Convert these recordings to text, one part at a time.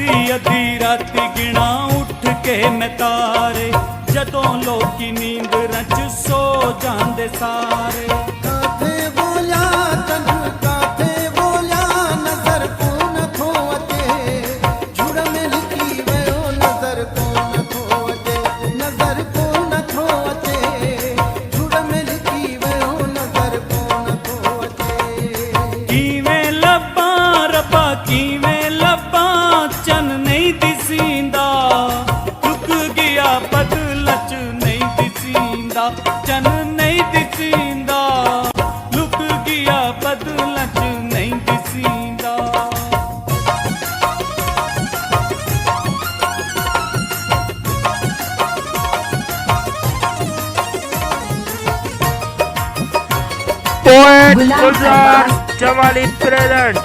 अद्धी अद्धी राती गिना उठ के मैं तारे, जदों लोकी नींद रच सो जांदे सारे। काथे बोलिया चंद काथे बोलिया नजर को न खोते, झुड़ में लिखी वयो नजर को न खोते, नजर को न खोते, झुड़ में लिखी वयो नजर को न खोते। कीवें लब्बा रब्बा कीवें लब्बा चन नहीं दिसींदा, रुक गया बदलच नहीं दिसींदा, चन नहीं दिसींदा, लुक गया बदलच नहीं दिसींदा। Poet Gulzar Jamali present.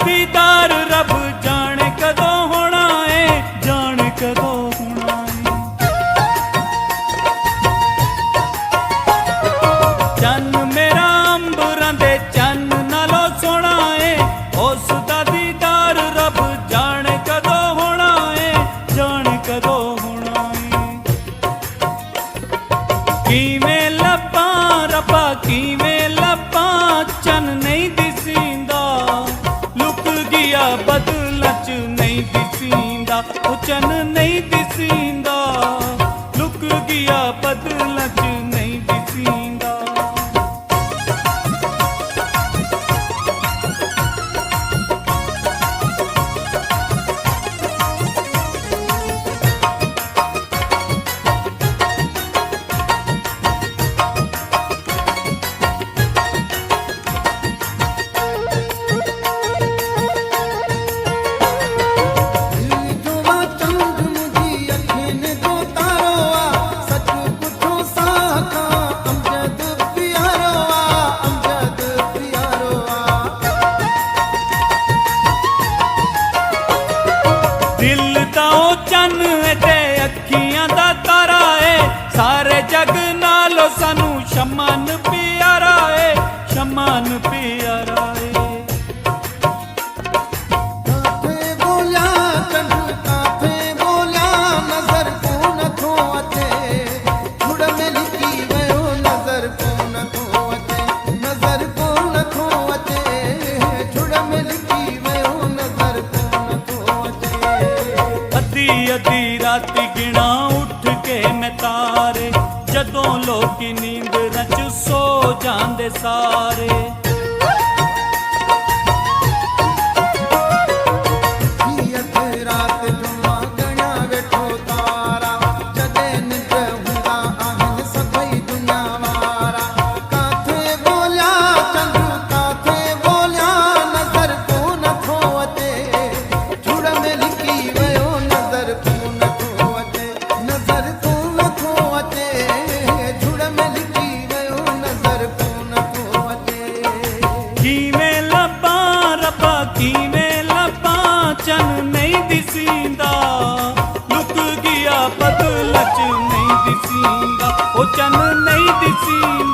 दीदार रब जाने कदों होना है, जाने कदों होना है। चन्न मेरा अंबरां दे चन्न नालों सोना है, उसदा दीदार रब जाने कदों होना है, जाने कदों होना है। कीवें लब्बा रब्बा कीवें लब्बा चन्न नहीं दिसींदा, बदलच नहीं दिसींदा, चन नहीं दिसींदा, लुक गया बदलच नहीं दिसींदा। दिल दा ओ चन्न ते अखियां दा तारा है, सारे जग नालों सानू शमान प्यारा है, शमान प्यारा है। काथे बोलिया चंद काथे बोलिया नजर को न खोते, झुड़ में लिखी वयो नजर को न खोते, नजर को न खोते, झुड़ में लिखी वयो नजर को न खोते। अद्धी अद्धी राती गिना उठ के मैं तारे, जदों लोकी नींद रच सो जांदे सारे। चन नहीं दिसींदा, लुक गया बदलच नहीं नहीं दिसींदा ओ चन्न नहीं दिसींदा